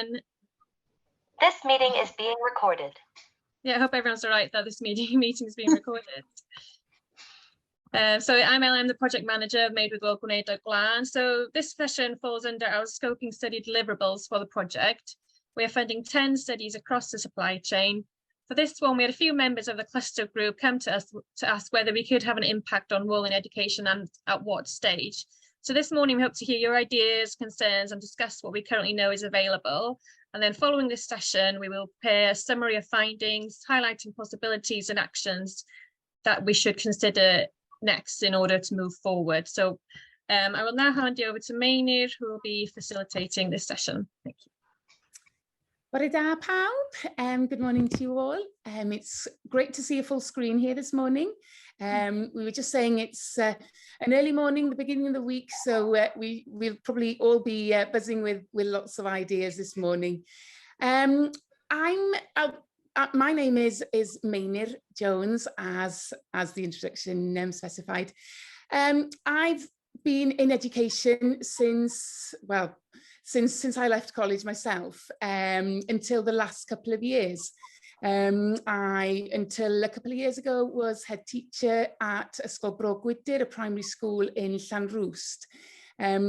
everyone. This meeting is being recorded. Yeah, I hope everyone's all right that this meeting is being recorded. So I'm Ellen, the project manager of Made with Gwlân. So this session falls under our scoping study deliverables for the project. We are funding 10 studies across the supply chain. For this one, we had a few members of the cluster group come to us to ask whether we could have an impact on wool in education and at what stage. So this morning, we hope to hear your ideas, concerns, and discuss what we currently know is available. And then following this session, we will prepare a summary of findings, highlighting possibilities and actions that we should consider next in order to move forward. So I will now hand you over to Mewn, who will be facilitating this session. Thank you. Bore da pawb. Good morning to you all. It's great to see a full screen here this morning. We were just saying it's an early morning, the beginning of the week, so we'll probably all be buzzing with lots of ideas this morning. My name is Mewn Jones, as the introduction specified. I've been in education since I left college myself, until the last couple of years. Until a couple of years ago, was head teacher at ysgol a primary school in Llanrwst.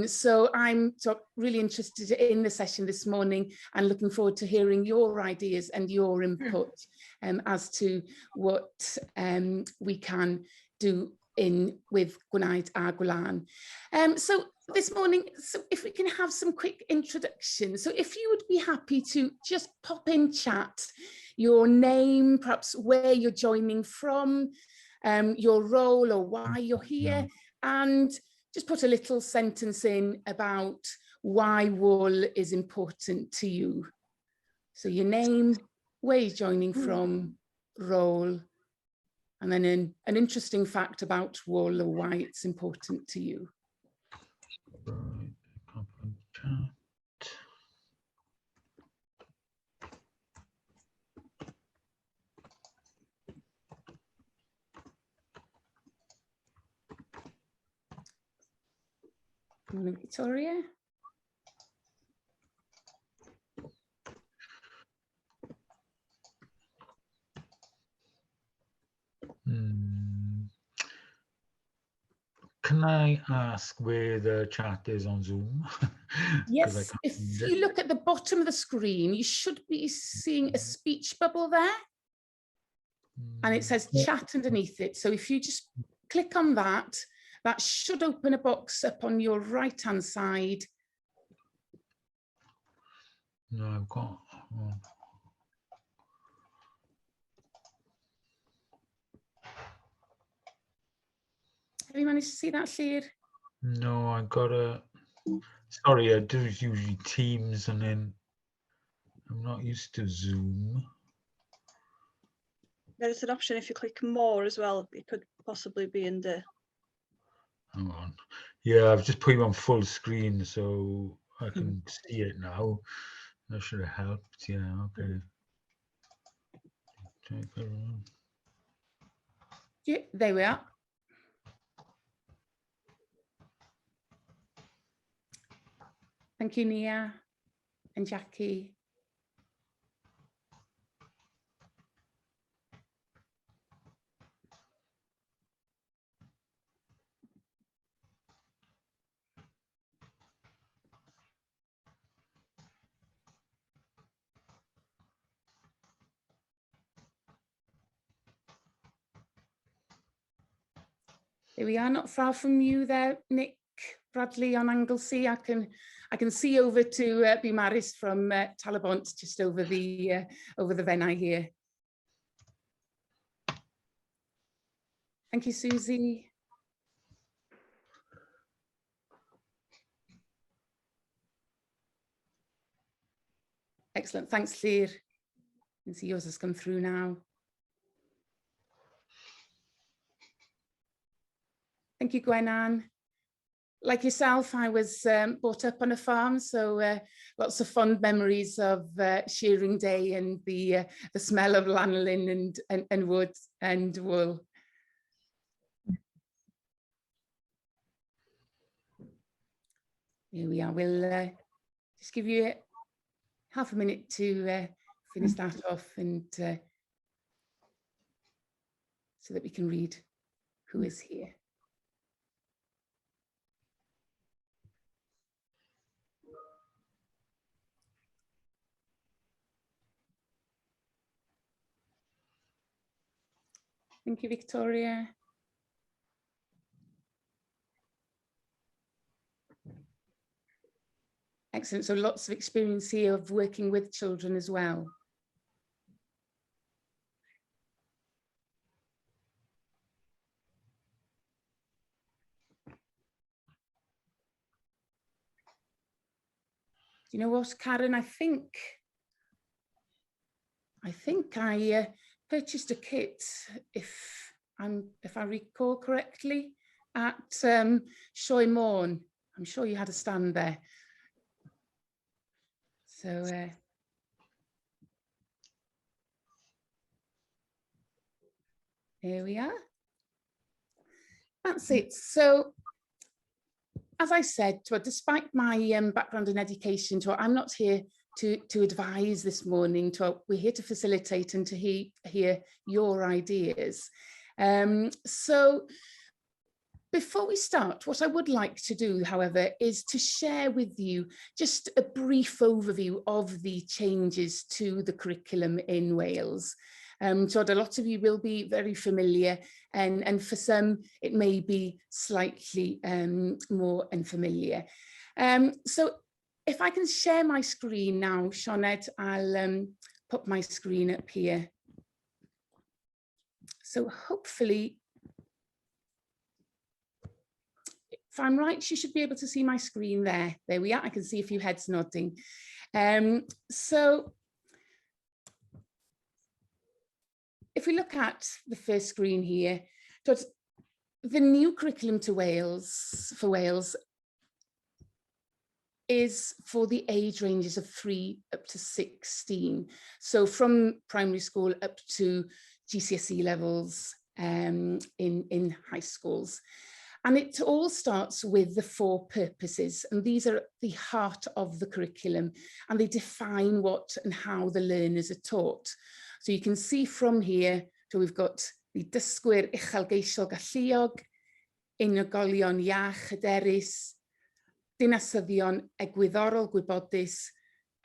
So I'm really interested in the session this morning and looking forward to hearing your ideas and your input as to what we can do with Gwlân a Gwlân. So this morning, so if we can have some quick introductions. So if you would be happy to just pop in chat your name, perhaps where you're joining from, your role or why you're here, and just put a little sentence in about why wool is important to you. So your name, where you're joining from, role, and then an interesting fact about wool or why it's important to you. Good morning, Victoria. Can I ask where the chat is on Zoom? Yes, if you look at the bottom of the screen, you should be seeing a speech bubble there. And it says chat underneath it. So if you just click on that, that should open a box up on your right-hand side. No, I've got... Oh. Have you managed to see that, Llŷr? No, I got a... Sorry, I do usually Teams and then I'm not used to Zoom. There's an option if you click more as well. It could possibly be in the... Hang on. Yeah, I've just put you on full screen so I can see it now. That should have helped. Yeah, okay. Take it on. Yeah, there we are. Thank you, Nia and Jackie. There we are, not far from you there, Nick Bradley on Anglesey. I can see over to Bumaris from Talabont, just over the Venai here. Thank you, Susie. Excellent, thanks, Llŷr. You can see yours has come through now. Thank you, Gwenan. Like yourself, I was brought up on a farm, so lots of fond memories of shearing day and the smell of lanolin and wood and wool. Here we are. We'll just give you half a minute to finish that off, and so that we can read who is here. Thank you, Victoria. Excellent. So lots of experience here of working with children as well. Do you know what, Karen? I think I purchased a kit, if I recall correctly, at mewn. I'm sure you had a stand there. So here we are. That's it. So, as I said, despite my background in education, I'm not here to advise this morning. We're here to facilitate and to hear your ideas. So before we start, what I would like to do, however, is to share with you just a brief overview of the changes to the curriculum in Wales. So a lot of you will be very familiar, and for some it may be slightly more unfamiliar. So if I can share my screen now, Sioned, I'll put my screen up here. So hopefully, if I'm right, you should be able to see my screen there. There we are. I can see a few heads nodding. So if we look at the first screen here, the new curriculum for Wales is for the age ranges of 3 up to 16. So from primary school up to GCSE levels in high schools. And it all starts with the 4 purposes, and these are the heart of the curriculum, and they define what and how the learners are taught. So you can see from here, so we've got the dysgwyr uchelgeisiol galluog, unigolion iach hyderus, dinasyddion egwyddorol gwybodus,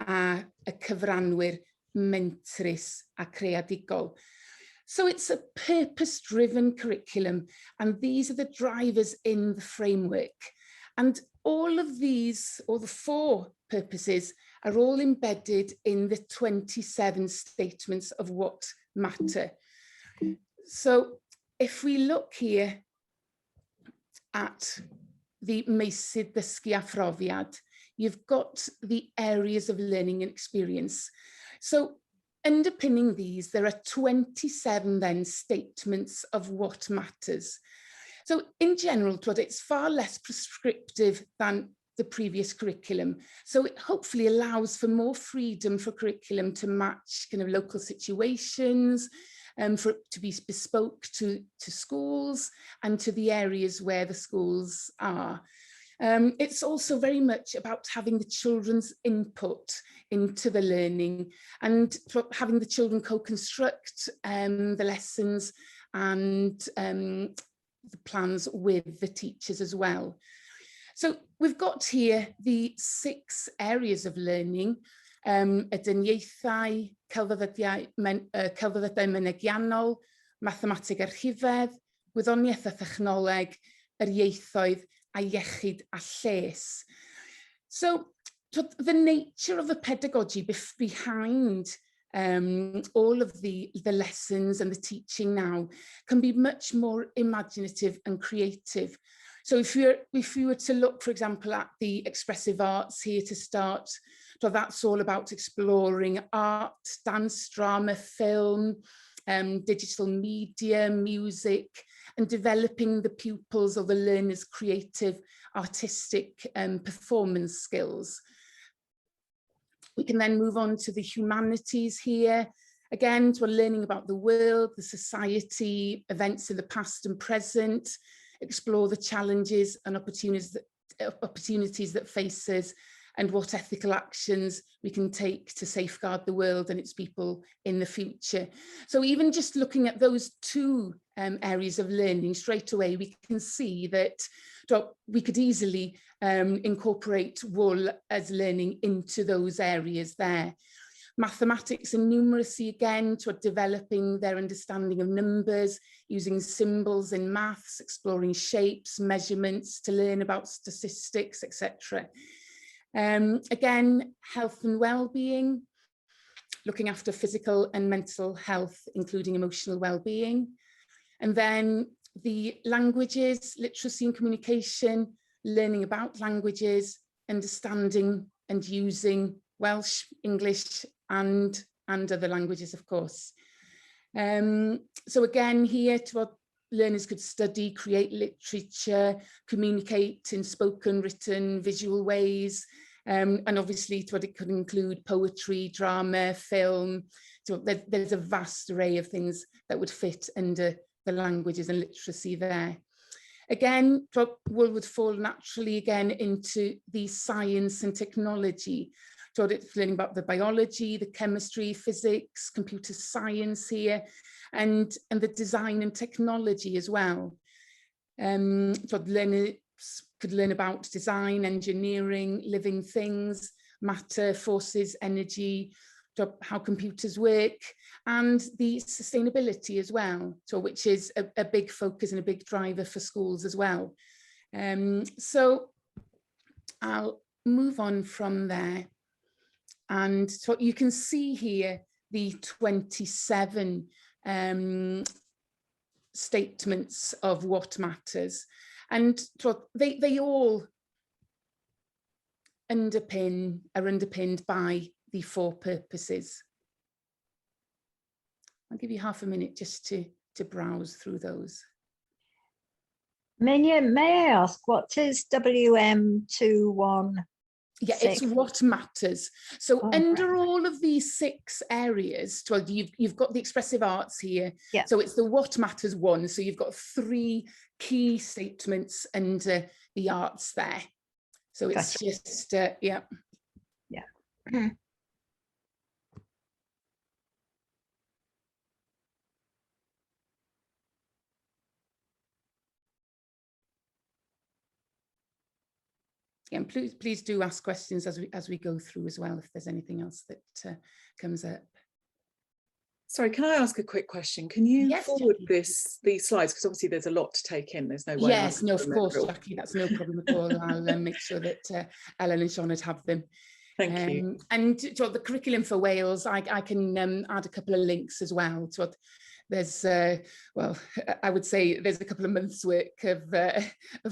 a y cyfranwyr mentrus a creadigol. So it's a purpose-driven curriculum, and these are the drivers in the framework. And all of these, or the 4 purposes, are all embedded in the 27 statements of what matter. So if we look here at the meysydd ddysgu a phrofiad, you've got the areas of learning and experience. So underpinning these, there are 27 then statements of what matters. So in general, it's far less prescriptive than the previous curriculum. So it hopefully allows for more freedom for curriculum to match kind of local situations, for it to be bespoke to schools and to the areas where the schools are. It's also very much about having the children's input into the learning and having the children co-construct the lessons and the plans with the teachers as well. So we've got here the 6 areas of learning, y dyliau, celfyddydau mynegiannol, mathemateg a rhifedd, gwyddoniaeth a thechnoleg, yr ieithoedd a iechyd a lles. So the nature of the pedagogy behind all of the lessons and the teaching now can be much more imaginative and creative. So if you were to look, for example, at the expressive arts here to start, so that's all about exploring art, dance, drama, film, digital media, music, and developing the pupils' or the learners' creative, artistic performance skills. We can then move on to the humanities here. Again, we're learning about the world, the society, events in the past and present, explore the challenges and opportunities that face us, and what ethical actions we can take to safeguard the world and its people in the future. So even just looking at those two areas of learning straight away, we can see that we could easily incorporate WUL as learning into those areas there. Mathematics and numeracy, again, to developing their understanding of numbers, using symbols in maths, exploring shapes, measurements, to learn about statistics, etc. Again, health and well-being, looking after physical and mental health, including emotional well-being. And then the languages, literacy and communication, learning about languages, understanding and using Welsh, English, and other languages, of course. So again, here, learners could study, create literature, communicate in spoken, written, visual ways, and obviously it could include poetry, drama, film. So there's a vast array of things that would fit under the languages and literacy there. Again, WUL would fall naturally again into the science and technology. So it's learning about the biology, the chemistry, physics, computer science here, and the design and technology as well. So learners could learn about design, engineering, living things, matter, forces, energy, how computers work, and the sustainability as well, so which is a big focus and a big driver for schools as well. So I'll move on from there. And so you can see here the 27 statements of what matters. And so they all are underpinned by the 4 purposes. I'll give you half a minute just to browse through those. May I ask, what is WM21? Yeah, it's what matters. So under all of these 6 areas, well, you've got the expressive arts here. Yeah. So it's the what matters one. So you've got 3 key statements under the arts there. So it's just, yeah. Yeah. And please do ask questions as we go through as well, if there's anything else that comes up. Sorry, can I ask a quick question? Can you forward these slides? Because obviously there's a lot to take in. There's no way. Yes, no, of course, Jackie, that's no problem at all. I'll make sure that Ellen and Siobhan have them. Thank you. And to the curriculum for Wales, I can add a couple of links as well. So there's, well, I would say there's a couple of months' work of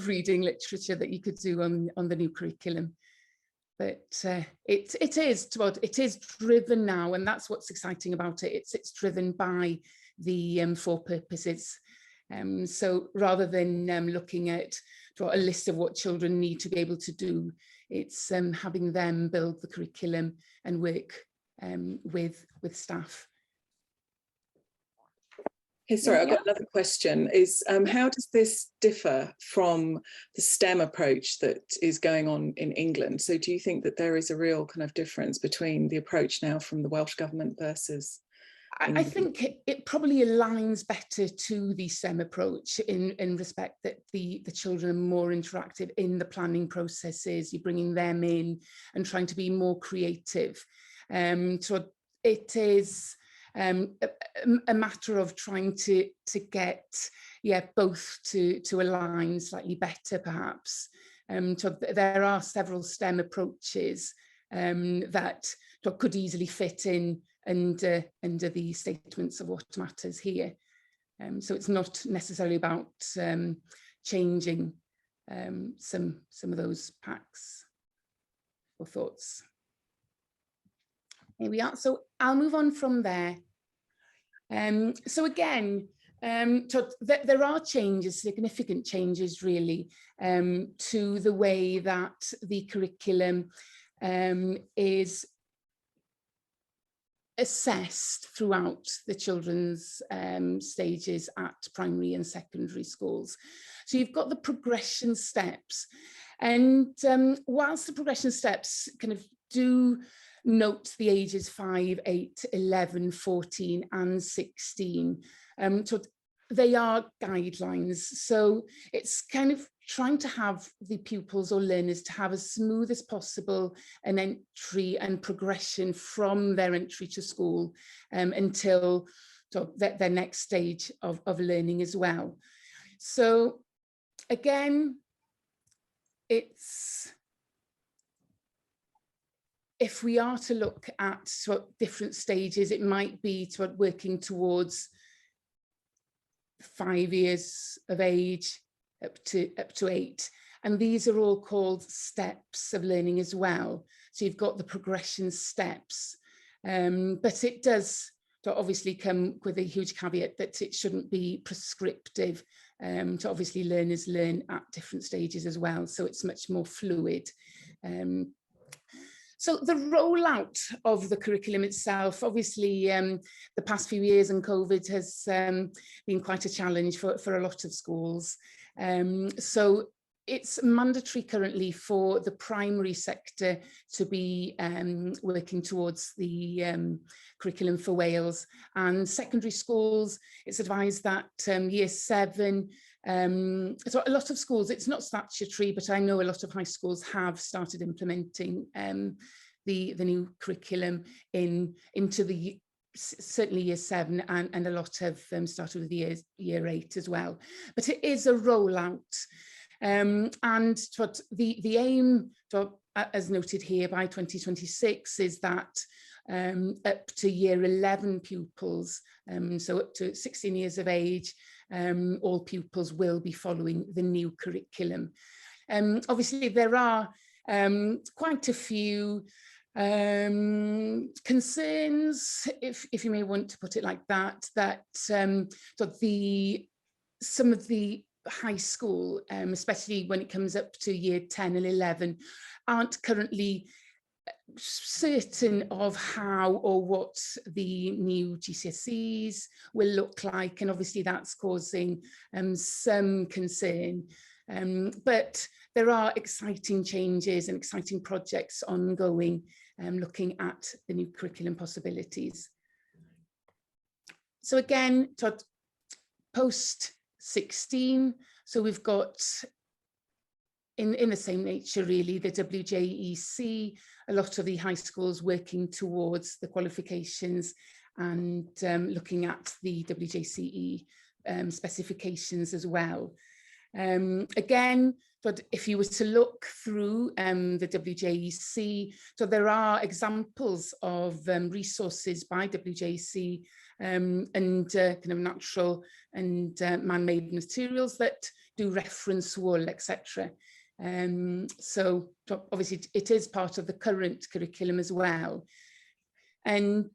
reading literature that you could do on the new curriculum. But it is driven now, and that's what's exciting about it. It's driven by the 4 purposes. So rather than looking at a list of what children need to be able to do, it's having them build the curriculum and work with staff. Okay, sorry, I've got another question. Is how does this differ from the STEM approach that is going on in England? So do you think that there is a real kind of difference between the approach now from the Welsh government versus I think it probably aligns better to the STEM approach in respect that the children are more interactive in the planning processes. You're bringing them in and trying to be more creative. So it is a matter of trying to get both to align slightly better, perhaps. So there are several STEM approaches that could easily fit in under the statements of what matters here. So it's not necessarily about changing some of those packs or thoughts. Here we are. So I'll move on from there. So again, there are changes, significant changes really, to the way that the curriculum is assessed throughout the children's stages at primary and secondary schools. So you've got the progression steps, And whilst the progression steps kind of do note the ages 5, 8, 11, 14 and 16, so they are guidelines. So it's kind of trying to have the pupils or learners to have as smooth as possible an entry and progression from their entry to school until their next stage of learning as well. So again, it's, if we are to look at different stages, it might be working towards 5 years of age up to 8, and these are all called steps of learning as well. So you've got the progression steps, but it does obviously come with a huge caveat that it shouldn't be prescriptive. To obviously learners learn at different stages as well, so it's much more fluid. So the rollout of the curriculum itself, obviously the past few years and COVID has been quite a challenge for a lot of schools. So it's mandatory currently for the primary sector to be working towards the curriculum for Wales, and secondary schools, it's advised that year 7, so a lot of schools, it's not statutory, but I know a lot of high schools have started implementing the new curriculum into the certainly year 7, and a lot have started with year 8 as well. But it is a rollout, and the aim, as noted here, by 2026 is that up to year 11 pupils, so up to 16 years of age, all pupils will be following the new curriculum. Obviously, there are quite a few concerns, if you may want to put it like that, that some of the high school, especially when it comes up to year 10 and 11, aren't currently certain of how or what the new GCSEs will look like, and obviously that's causing some concern. But there are exciting changes and exciting projects ongoing, looking at the new curriculum possibilities. So again, post 16, so we've got in the same nature really, the WJEC, a lot of the high schools working towards the qualifications and looking at the WJCE specifications as well. Again, but if you were to look through the WJEC, so there are examples of resources by WJEC and kind of natural and man-made materials that do reference wool, etc. So obviously it is part of the current curriculum as well. And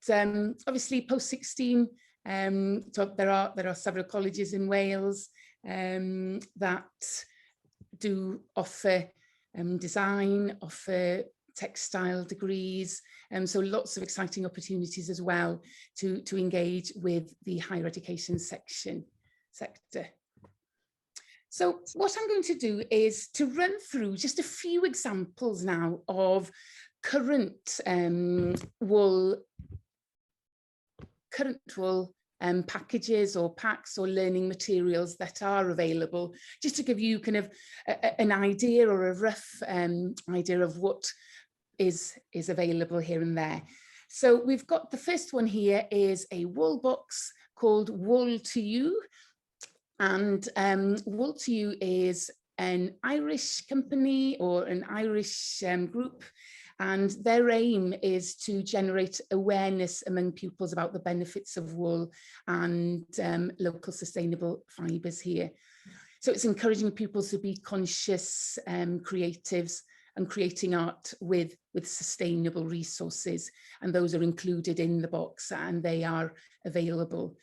obviously post 16, so there are several colleges in Wales that do offer design, offer textile degrees, so lots of exciting opportunities as well to engage with the higher education sector. So what I'm going to do is to run through just a few examples now of current wool packages or packs or learning materials that are available, just to give you kind of an idea or a rough idea of what is available here and there. So we've got the first one here is a wool box called Wool to You, and Wool to You is an Irish company or an Irish group, and their aim is to generate awareness among pupils about the benefits of wool and local sustainable fibres here. So it's encouraging pupils to be conscious creatives and creating art with sustainable resources, and those are included in the box and they are available.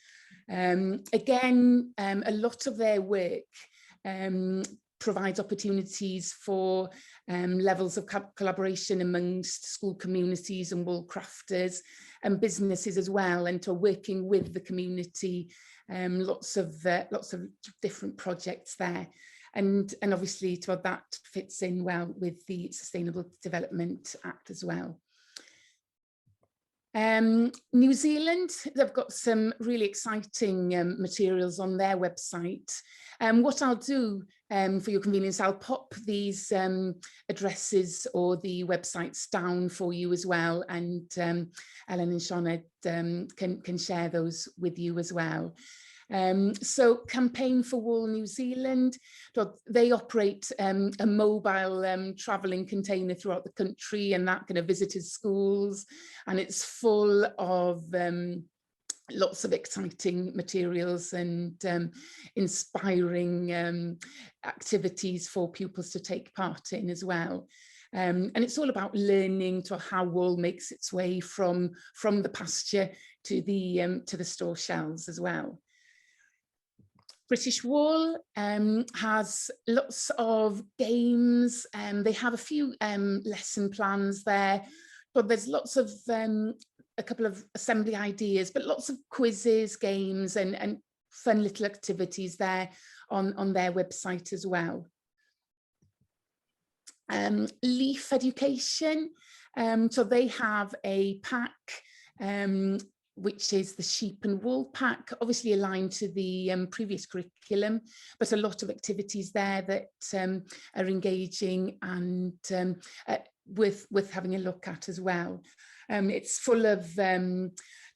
Again, a lot of their work provides opportunities for levels of collaboration amongst school communities and wool crafters and businesses as well, and to working with the community, lots of different projects there. And obviously that fits in well with the Sustainable Development Act as well. New Zealand, they've got some really exciting materials on their website. What I'll do for your convenience, I'll pop these addresses or the websites down for you as well, and Ellen and Shauna can share those with you as well. So Campaign for Wool New Zealand, they operate a mobile travelling container throughout the country, and that kind of visited schools, and it's full of lots of exciting materials and inspiring activities for pupils to take part in as well. And it's all about learning to how wool makes its way from the pasture to the store shelves as well. British Wool has lots of games, and they have a few lesson plans there, but there's lots of a couple of assembly ideas, but lots of quizzes, games, and fun little activities there on their website as well. Leaf Education, so they have a pack which is the sheep and wool pack, obviously aligned to the previous curriculum, but a lot of activities there that are engaging and worth having a look at as well. It's full of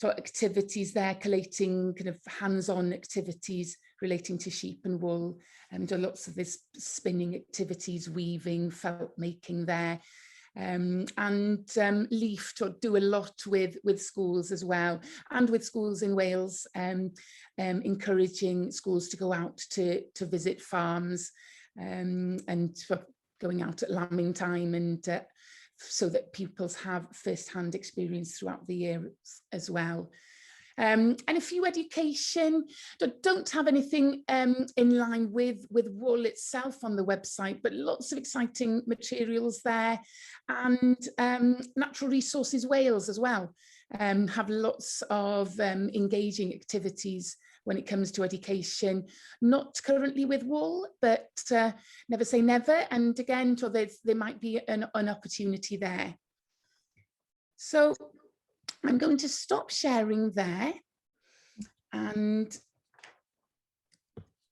activities there, collating kind of hands-on activities relating to sheep and wool, and lots of this spinning activities, weaving, felt making there. And Leaf do a lot with schools as well, and with schools in Wales, encouraging schools to go out to visit farms, and going out at lambing time, and so that pupils have first-hand experience throughout the year as well. And a few education, don't have anything in line with wool itself on the website, but lots of exciting materials there. And Natural Resources Wales as well have lots of engaging activities when it comes to education, not currently with wool, but never say never. And again, there might be an opportunity there. So I'm going to stop sharing there, and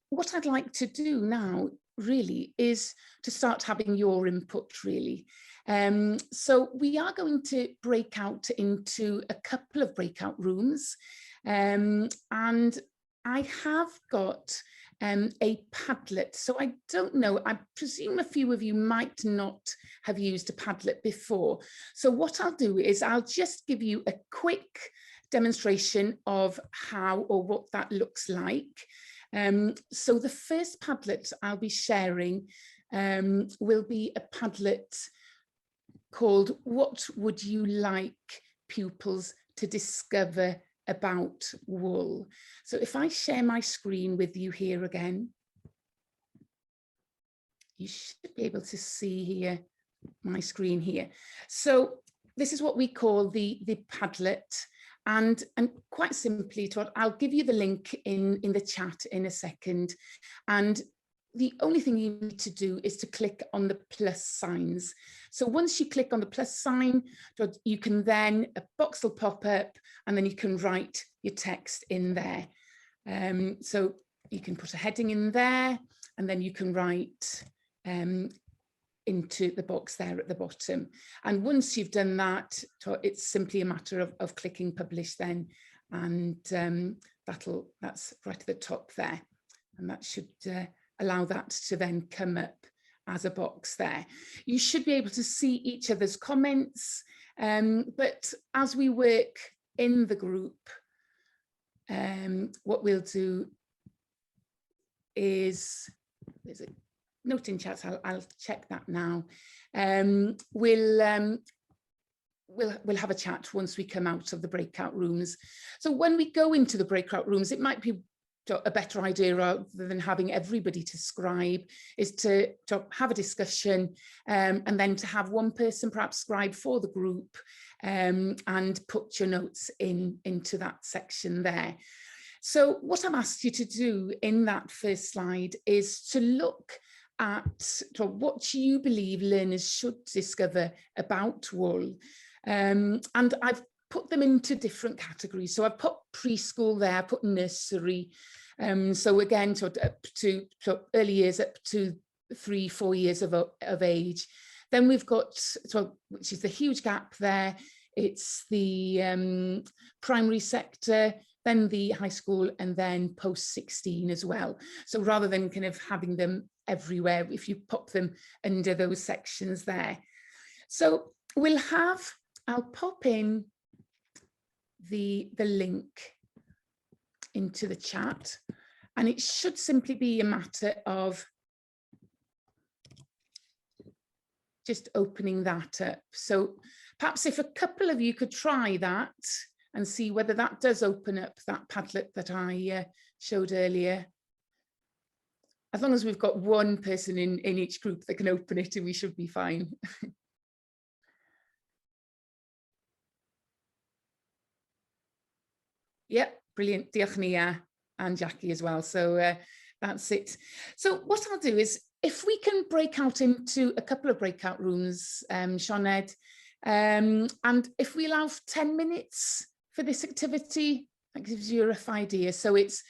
what I'd like to do now really is to start having your input really. So we are going to break out into a couple of breakout rooms, and I have got a Padlet. So I don't know, I presume a few of you might not have used a Padlet before. So what I'll do is I'll just give you a quick demonstration of how or what that looks like. So the first Padlet I'll be sharing will be a Padlet called "What Would You Like Pupils to Discover About Wool?" So if I share my screen with you here again, you should be able to see here my screen here. So this is what we call the Padlet, and quite simply, I'll give you the link in the chat in a second, and the only thing you need to do is to click on the plus signs. So once you click on the plus sign, you can then, a box will pop up, and then you can write your text in there. So you can put a heading in there, and then you can write into the box there at the bottom. And once you've done that, it's simply a matter of clicking publish then, and that's right at the top there. And that should allow that to then come up as a box there. You should be able to see each other's comments, but as we work in the group, what we'll do is, there's a note in chat, so I'll check that now. We'll have a chat once we come out of the breakout rooms. So when we go into the breakout rooms, it might be a better idea, rather than having everybody to scribe, is to have a discussion, and then to have one person perhaps scribe for the group, and put your notes into that section there. So what I've asked you to do in that first slide is to look at what you believe learners should discover about wool. And I've put them into different categories. So I've put preschool there, put nursery. So again, up to early years, up to 3-4 years of age. Then we've got, which is the huge gap there, it's the primary sector, then the high school, and then post 16 as well. So rather than kind of having them everywhere, if you pop them under those sections there. So I'll pop in the link into the chat, and it should simply be a matter of just opening that up. So perhaps if a couple of you could try that and see whether that does open up that Padlet that I showed earlier. As long as we've got one person in each group that can open it, we should be fine. Yep, brilliant. Diolch Nia and Jackie as well. So that's it. So what I'll do is, if we can break out into a couple of breakout rooms, Sioned, and if we allow 10 minutes for this activity, that gives you a rough idea. So it's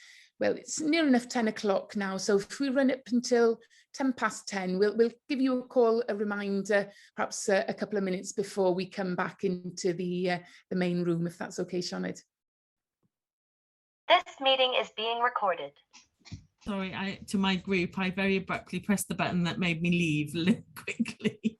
near enough 10 o'clock now. So if we run up until 10:10, we'll give you a call, a reminder, perhaps a couple of minutes before we come back into the main room, if that's okay, Sioned. This meeting is being recorded. Sorry, to my group, I very abruptly pressed the button that made me leave quickly.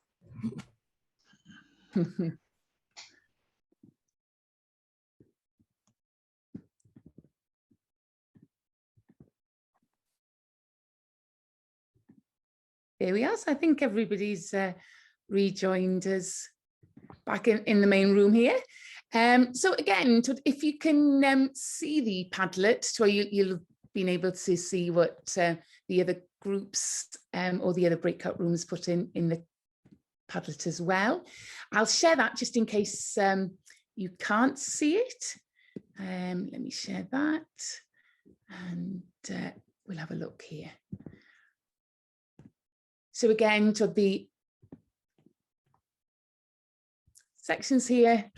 There we are. So I think everybody's rejoined us back in the main room here. So again, if you can see the Padlet, so you'll have been able to see what the other groups or the other breakout rooms put in the Padlet as well. I'll share that just in case you can't see it. Let me share that, and we'll have a look here. So again, to the sections here,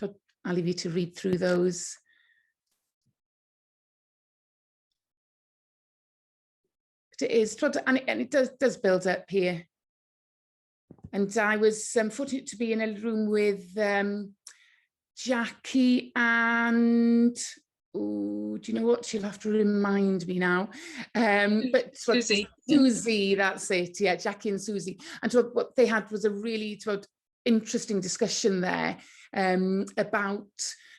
I'll leave you to read through those. But it is, and it does build up here. And I was fortunate to be in a room with Jackie and, do you know what? She'll have to remind me now. But Susie, that's it. Yeah, Jackie and Susie. And what they had was a really interesting discussion there about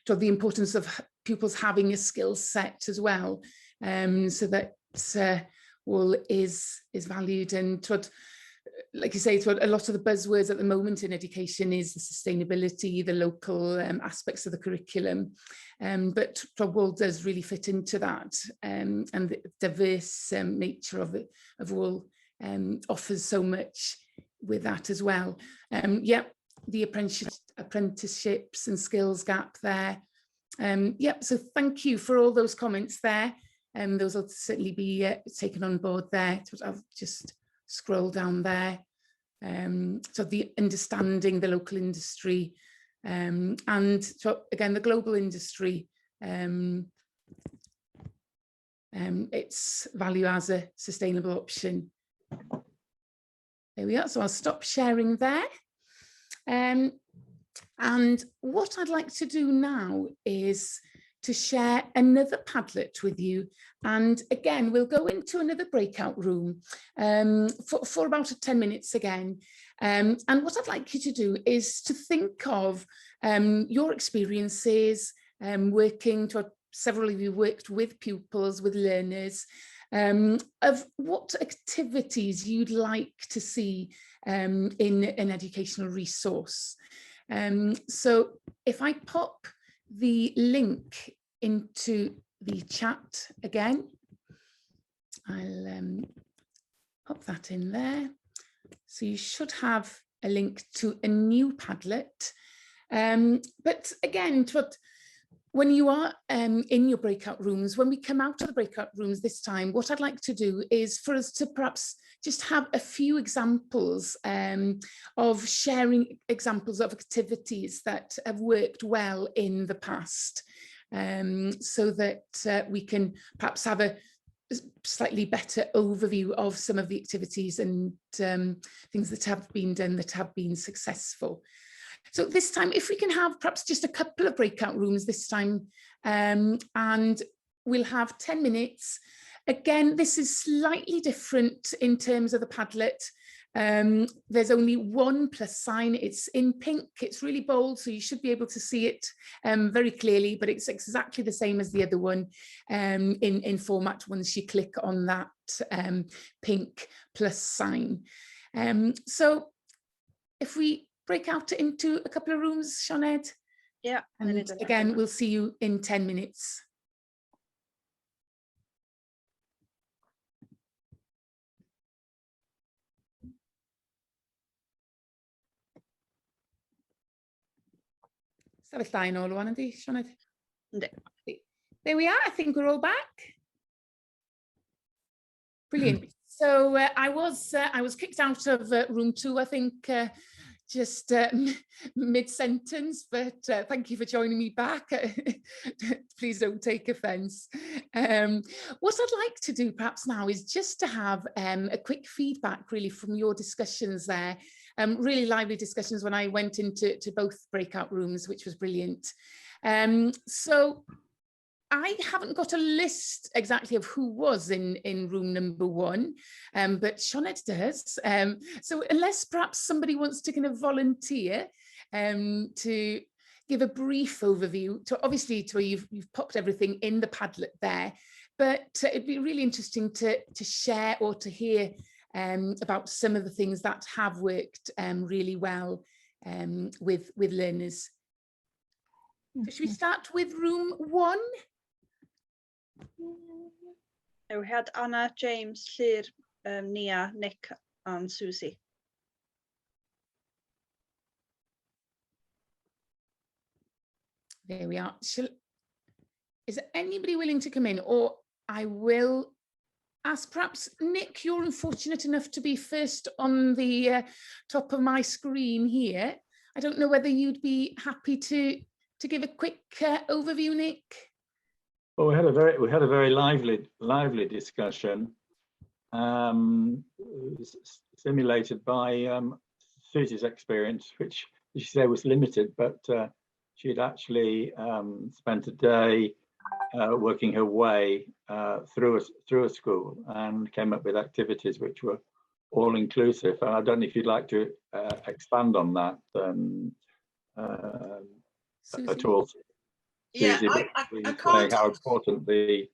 the importance of pupils having a skill set as well, so that wool is valued. And like you say, a lot of the buzzwords at the moment in education is the sustainability, the local aspects of the curriculum, but wool does really fit into that, and the diverse nature of wool offers so much with that as well. Yep, the apprenticeships and skills gap there. Yep, so thank you for all those comments there. Those will certainly be taken on board there. I've just scroll down there. So the understanding the local industry, and so again the global industry, its value as a sustainable option. There we are. So I'll stop sharing there. And what I'd like to do now is to share another Padlet with you. And again, we'll go into another breakout room for about 10 minutes again. And what I'd like you to do is to think of your experiences working, several of you worked with pupils, with learners, of what activities you'd like to see in an educational resource. So if I pop the link into the chat again, I'll pop that in there. So you should have a link to a new Padlet. But again, when you are in your breakout rooms, when we come out of the breakout rooms this time, what I'd like to do is for us to perhaps just have a few examples of sharing examples of activities that have worked well in the past, so that we can perhaps have a slightly better overview of some of the activities and things that have been done that have been successful. So this time, if we can have perhaps just a couple of breakout rooms this time, and we'll have 10 minutes. Again, this is slightly different in terms of the Padlet. There's only one plus sign. It's in pink. It's really bold, so you should be able to see it very clearly, but it's exactly the same as the other one in format once you click on that pink plus sign. So if we break out into a couple of rooms, Sinead? Yeah. And again, we'll see you in 10 minutes. Sefyll ôl wan yndi, Sinead? Yndi. There we are. I think we're all back. Brilliant. So I was kicked out of room 2, I think, just mid-sentence, but thank you for joining me back. Please don't take offence. What I'd like to do perhaps now is just to have a quick feedback really from your discussions there. Really lively discussions when I went into both breakout rooms, which was brilliant. So I haven't got a list exactly of who was in room number 1, but Sinead does. So unless perhaps somebody wants to kind of volunteer to give a brief overview, obviously to where you've popped everything in the Padlet there, but it'd be really interesting to share or to hear about some of the things that have worked really well with learners. So should we start with room 1? We had Anna, James, Llyr, Nia, Nick and Susie. There we are. Is there anybody willing to come in? Or I will ask perhaps Nick, you're unfortunate enough to be first on the top of my screen here. I don't know whether you'd be happy to give a quick overview, Nick. Well, we had a very lively discussion, stimulated by Susie's experience, which she said was limited, but she'd actually spent a day working her way through a school and came up with activities which were all inclusive. And I don't know if you'd like to expand on that at all. Yeah, I can't. How important the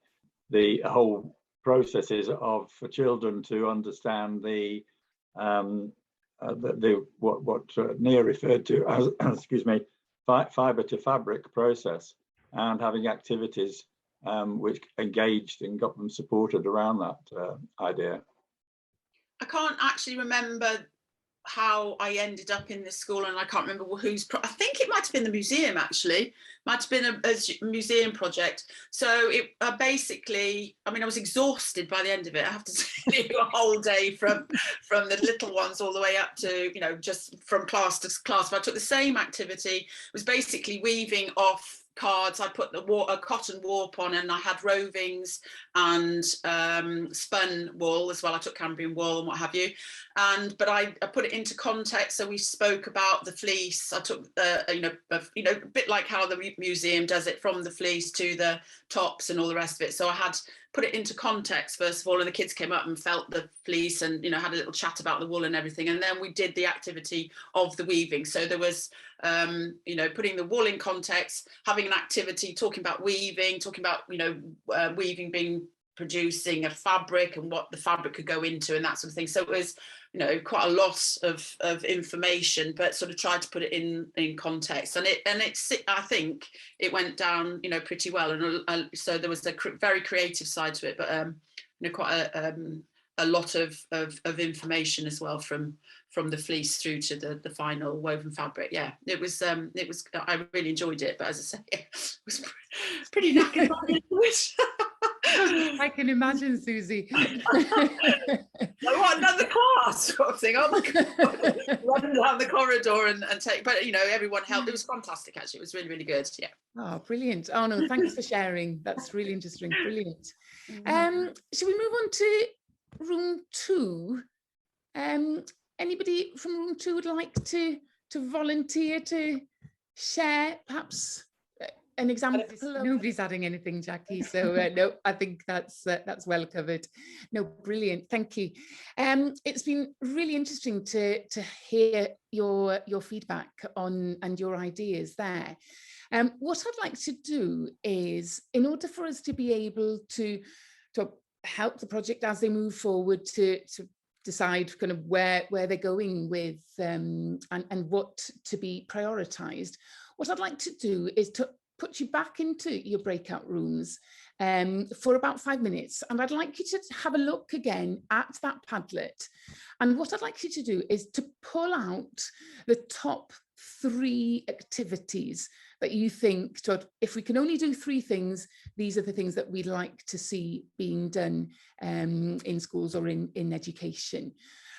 whole process is for children to understand what Nia referred to as excuse me, fibre to fabric process, and having activities which engaged and got them supported around that idea. I can't actually remember how I ended up in this school, and I can't remember whose. I think it might have been the museum, actually. Might have been a museum project. So it basically, I mean, I was exhausted by the end of it. I have to tell you, a whole day from the little ones all the way up to, you know, just from class to class. But I took the same activity. It was basically weaving off cards. I put a cotton warp on, and I had rovings and spun wool as well. I took Cambrian wool and what have you, but I put it into context. So we spoke about the fleece. I took a bit like how the museum does it, from the fleece to the tops and all the rest of it. So I had put it into context first of all, and the kids came up and felt the fleece and, you know, had a little chat about the wool and everything. And then we did the activity of the weaving. So there was putting the wool in context, having an activity, talking about weaving, talking about, weaving being producing a fabric and what the fabric could go into and that sort of thing. So it was, quite a lot of information, but sort of tried to put it in context. And I think it went down, pretty well. And so there was a very creative side to it, but quite a lot of information as well from the fleece through to the final woven fabric. Yeah, it was I really enjoyed it, but as I say, it was pretty knackered. I can imagine, Susie. I want another class, sort of thing. Oh my God, running down the corridor and take. But you know, everyone helped. It was fantastic. Actually, it was really, really good. Yeah. Oh, brilliant. Oh no, thanks for sharing. That's really interesting. Brilliant. Shall we move on to room 2? Anybody from room 2 would like to volunteer to share perhaps an example? Nobody's adding anything, Jackie, so no, I think that's well covered. No, brilliant, thank you. It's been really interesting to hear your feedback on and your ideas there. What I'd like to do is, in order for us to be able to help the project as they move forward, to decide kind of where they're going with and what to be prioritised, what I'd like to do is to put you back into your breakout rooms for about 5 minutes, and I'd like you to have a look again at that Padlet, and what I'd like you to do is to pull out the top 3 activities that you think, if we can only do 3 things, these are the things that we'd like to see being done in schools or in education.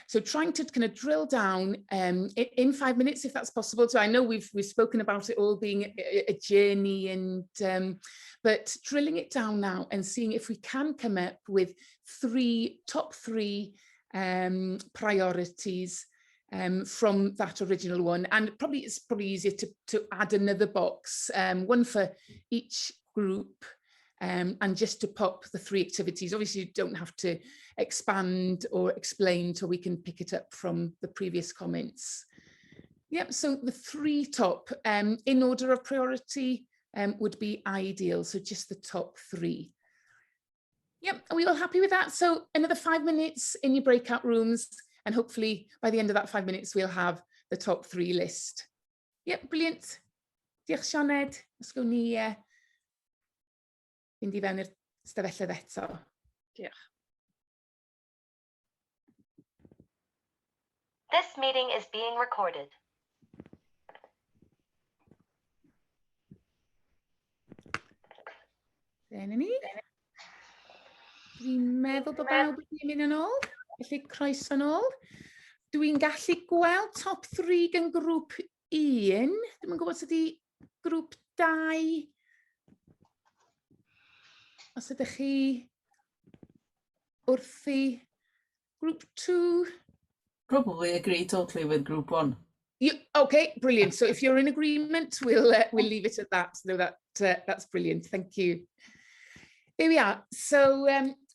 So trying to kind of drill down in 5 minutes, if that's possible. So I know we've spoken about it all being a journey, and but drilling it down now and seeing if we can come up with top three priorities from that original one. And it's probably easier to add another box, one for each group, and just to pop the 3 activities. Obviously, you don't have to expand or explain, so we can pick it up from the previous comments. Yep, so the 3 top in order of priority would be ideal, so just the top 3. Yep, are we all happy with that? So another 5 minutes in your breakout rooms, and hopefully by the end of that 5 minutes, we'll have the top 3 list. Yep, brilliant. Diolch, Sioned. Let's go ni fynd I fewn i'r stafelloedd eto. Diolch. This meeting is being recorded. Dyna ni. Dwi'n meddwl bod bawb yn mynd yn ôl, felly croeso yn ôl. Dwi'n gallu gweld top 3 gan grŵp 1. Dwi'n gwybod os ydy grŵp 2. Os ydych chi wrthi group 2? Probably agree totally with group 1. Okay, brilliant. So if you're in agreement, we'll leave it at that. No, that's brilliant. Thank you. There we are. So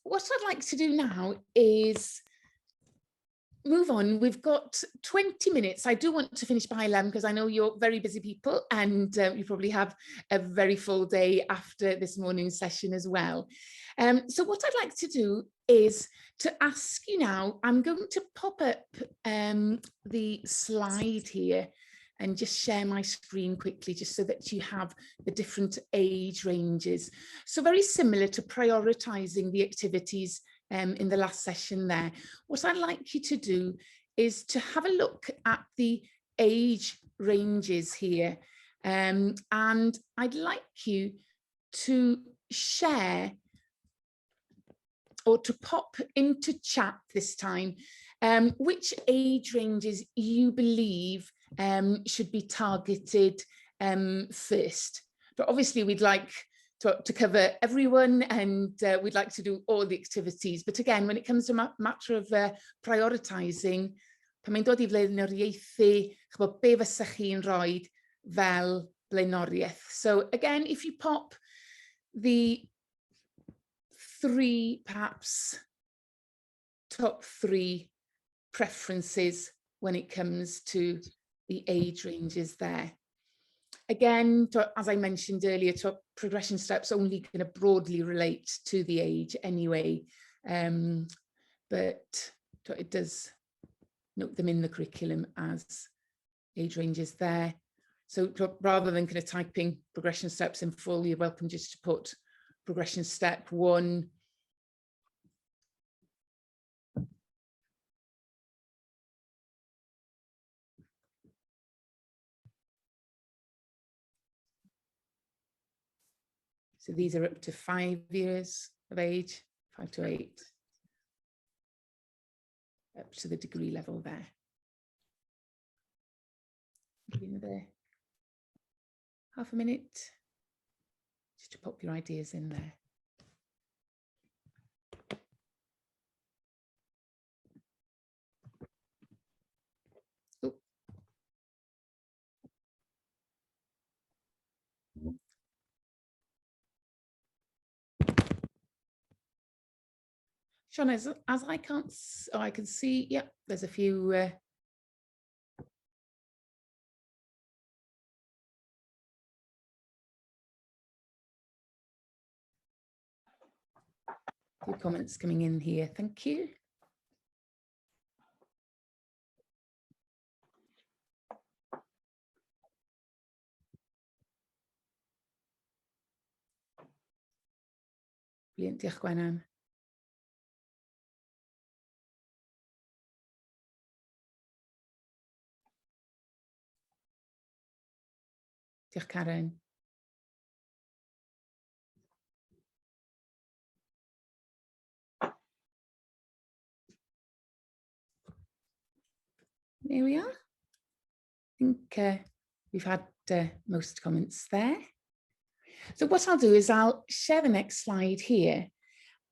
what I'd like to do now is move on. We've got 20 minutes. I do want to finish by 11 because I know you're very busy people, and you probably have a very full day after this morning's session as well. So what I'd like to do is to ask you now, I'm going to pop up the slide here and just share my screen quickly, just so that you have the different age ranges. So very similar to prioritising the activities in the last session there. What I'd like you to do is to have a look at the age ranges here. And I'd like you to share or to pop into chat this time which age ranges you believe should be targeted first. But obviously we'd like to cover everyone, and we'd like to do all the activities. But again, when it comes to a matter of prioritising, pan mae'n dod I flaenoriaethu, ch'bod be fysach chi'n rhoi fel blaenoriaeth. So again, if you pop the 3, perhaps top 3 preferences when it comes to the age ranges there. Again, as I mentioned earlier, progression steps only going to broadly relate to the age anyway, but it does note them in the curriculum as age ranges there. So rather than kind of typing progression steps in full, you're welcome just to put progression step 1. So these are up to 5 years of age, 5 to 8, up to the degree level there. Give you another half a minute just to pop your ideas in there. Oh. Sean, as I can't, oh, I can see, yeah, there's a few comments coming in here. Thank you. Brilliant, diolch Gwenan. Diolch Karen. There we are. I think we've had most comments there. So what I'll do is I'll share the next slide here.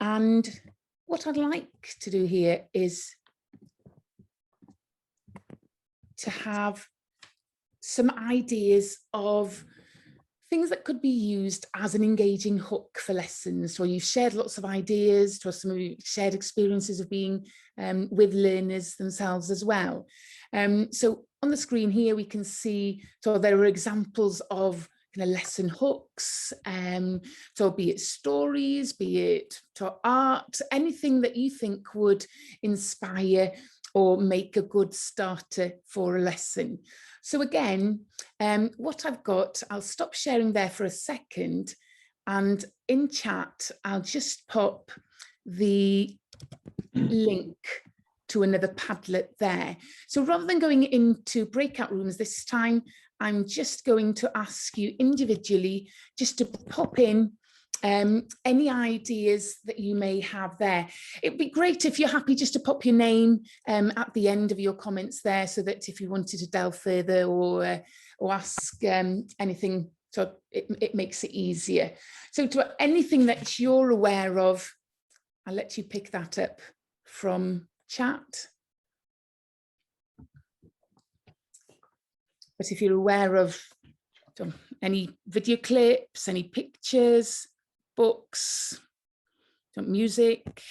And what I'd like to do here is to have some ideas of things that could be used as an engaging hook for lessons. So you've shared lots of ideas, to some of you shared experiences of being with learners themselves as well. So on the screen here, we can see, so there are examples of kind of lesson hooks, so be it stories, be it to art, anything that you think would inspire or make a good starter for a lesson. So again, what I've got, I'll stop sharing there for a second, and in chat, I'll just pop the link to another Padlet there. So rather than going into breakout rooms this time, I'm just going to ask you individually just to pop in any ideas that you may have there. It'd be great if you're happy just to pop your name at the end of your comments there, so that if you wanted to delve further or ask anything, so it makes it easier. So to anything that you're aware of, I'll let you pick that up from chat. But if you're aware of any video clips, any pictures, books, music.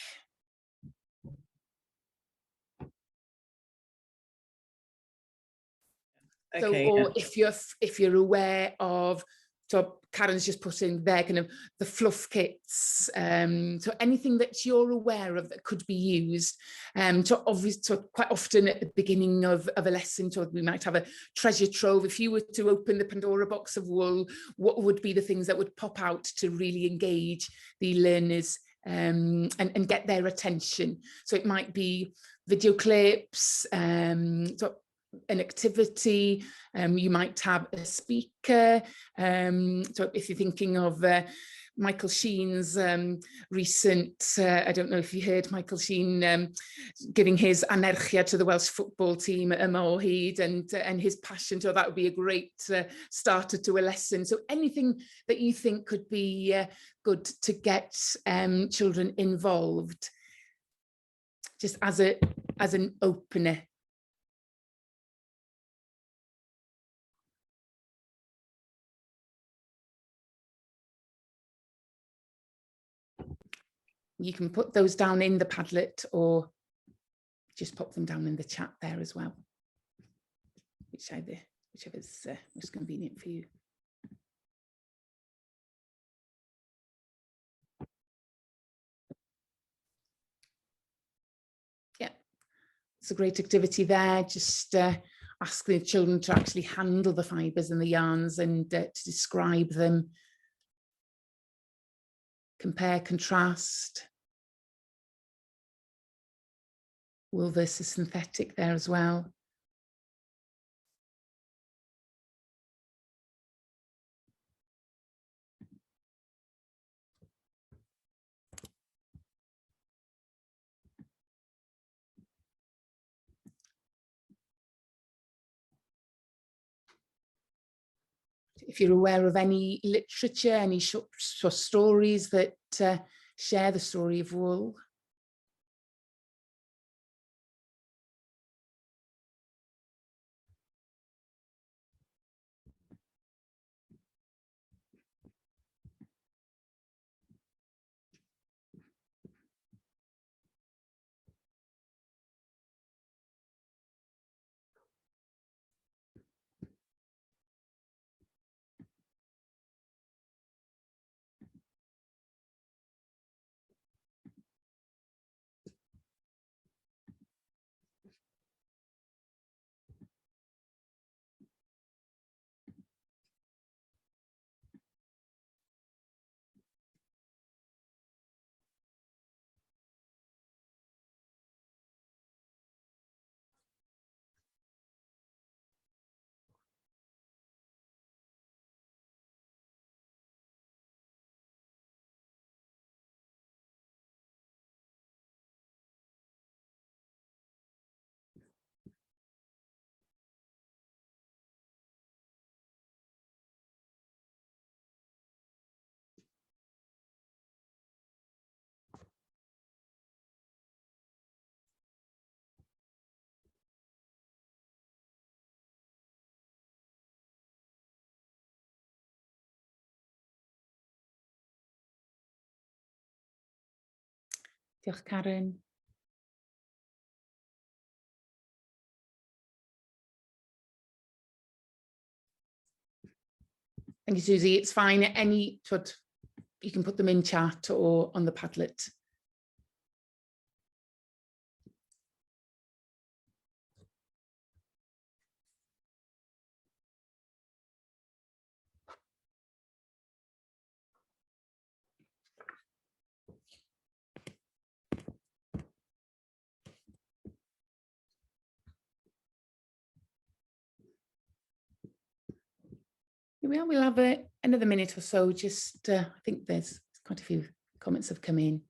Okay, so, or yeah. if you're aware of, so Karen's just put in there kind of the fluff kits, so anything that you're aware of that could be used. So obviously, so quite often at the beginning of a lesson, so we might have a treasure trove. If you were to open the Pandora box of wool, what would be the things that would pop out to really engage the learners and get their attention? So it might be video clips, so an activity, you might have a speaker. So if you're thinking of Michael Sheen's recent, I don't know if you heard Michael Sheen giving his anerchia to the Welsh football team at Ymorhyd and his passion, so that would be a great starter to a lesson. So anything that you think could be good to get children involved, just as an opener. You can put those down in the Padlet or just pop them down in the chat there as well, whichever's most convenient for you. Yeah, it's a great activity there. Just ask the children to actually handle the fibres and the yarns and to describe them. Compare, contrast. Wool versus synthetic there as well. if you're aware of any literature, any short stories that share the story of wool. Diolch, Karen. Thank you, Susie. It's fine. Any sort, you can put them in chat or on the Padlet. We'll have another minute or so. Just, I think there's quite a few comments have come in.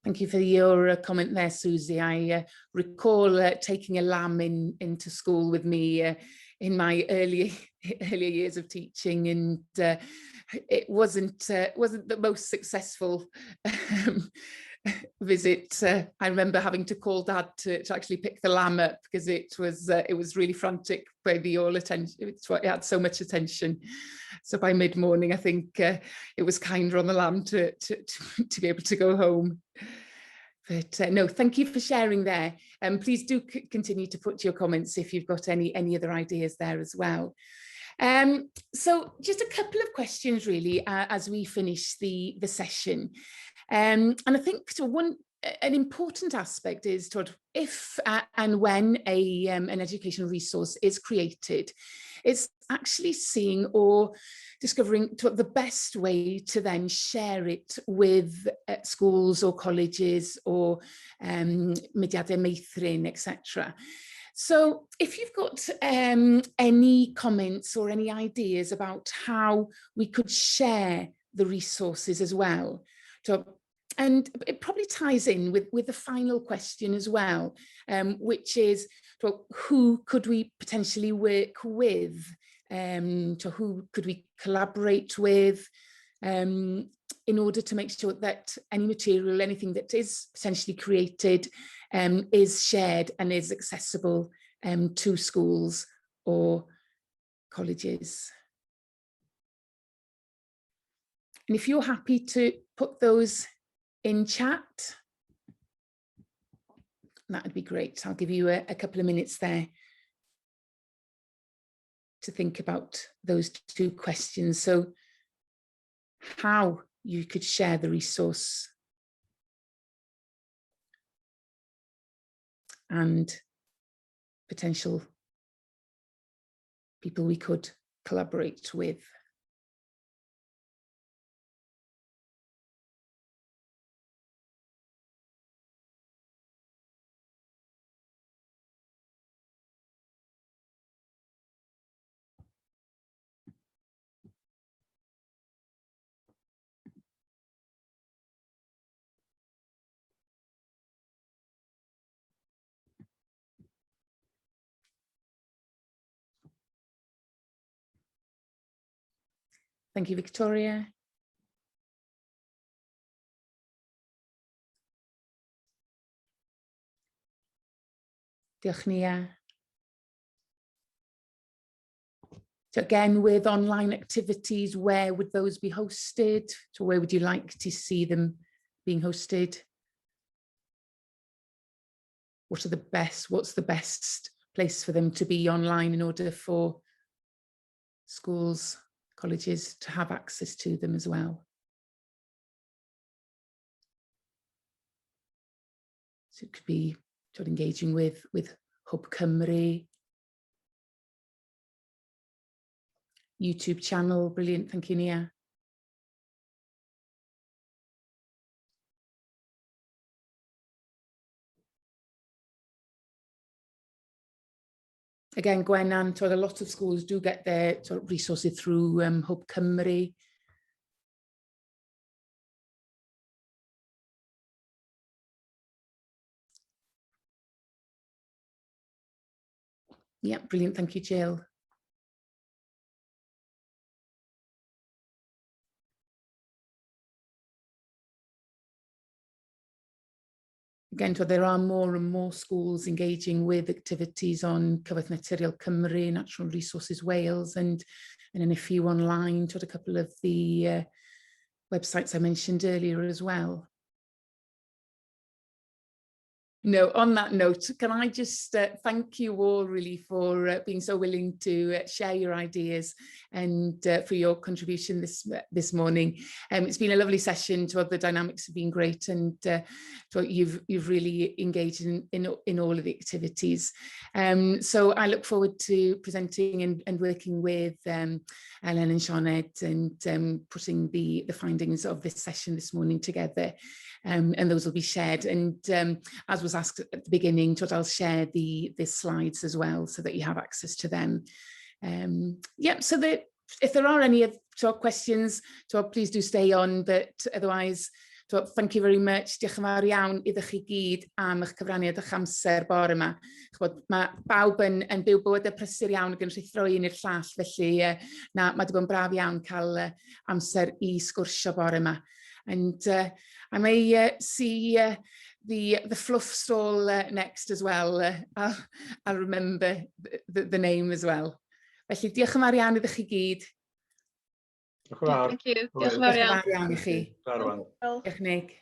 Thank you for your comment there, Susie. I recall taking a lamb into school with me in my earlier years of teaching, and it wasn't the most successful visit. I remember having to call Dad to actually pick the lamb up because it was really frantic by the all attention. It had so much attention. So by mid-morning, I think it was kinder on the lamb to be able to go home. But no, thank you for sharing there. Please do continue to put your comments if you've got any other ideas there as well. So just a couple of questions really as we finish the session. And I think an important aspect is if and when an educational resource is created, it's actually seeing or discovering the best way to then share it with schools or colleges or mudiadau meithrin, etc. So if you've got any comments or any ideas about how we could share the resources as well. And it probably ties in with the final question as well, which is, who could we potentially work with? Who could we collaborate with in order to make sure that any material, anything that is potentially created is shared and is accessible to schools or colleges? And if you're happy to put those in chat, that would be great. I'll give you a couple of minutes there to think about those two questions. So how you could share the resource and potential people we could collaborate with. Thank you, Victoria. Diolch, Nia. So again, with online activities, where would those be hosted? So where would you like to see them being hosted? What's the best place for them to be online in order for schools, colleges to have access to them as well? So it could be sort of engaging with Hub Cymru, YouTube channel, brilliant, thank you, Nia. Again, Gwen, and a lot of schools do get their sort of resources through Hub Cymru. Yeah, brilliant, thank you, Jill. Again, there are more and more schools engaging with activities on Cyfoeth Naturiol Cymru, Natural Resources Wales, and in a few online, a couple of the websites I mentioned earlier as well. No, on that note, can I just thank you all really for being so willing to share your ideas and for your contribution this morning. It's been a lovely session. The dynamics have been great, and you've really engaged in all of the activities. So I look forward to presenting and working with Ellen and Sianed and putting the findings of this session this morning together. And those will be shared. And as was asked at the beginning, I'll share the slides as well so that you have access to them. Yeah, so that if there are any questions, please do stay on, but otherwise, thank you very much. Diolch yn fawr iawn iddoch chi gyd am eich cyfraniad eich amser bore yma. Mae bawb yn byw bywyd prysur iawn ac yn rhithro un i'r llall, felly mae wedi bod yn braf iawn cael amser I sgwrsio bore yma. And I may see the fluff stall next as well. I'll remember the name as well. Felly, diolch yn fawr iawn iddoch chi gyd. Thank you. Diolch yn fawr iawn. Diolch yn fawr iawn I chi. Diolch Nick.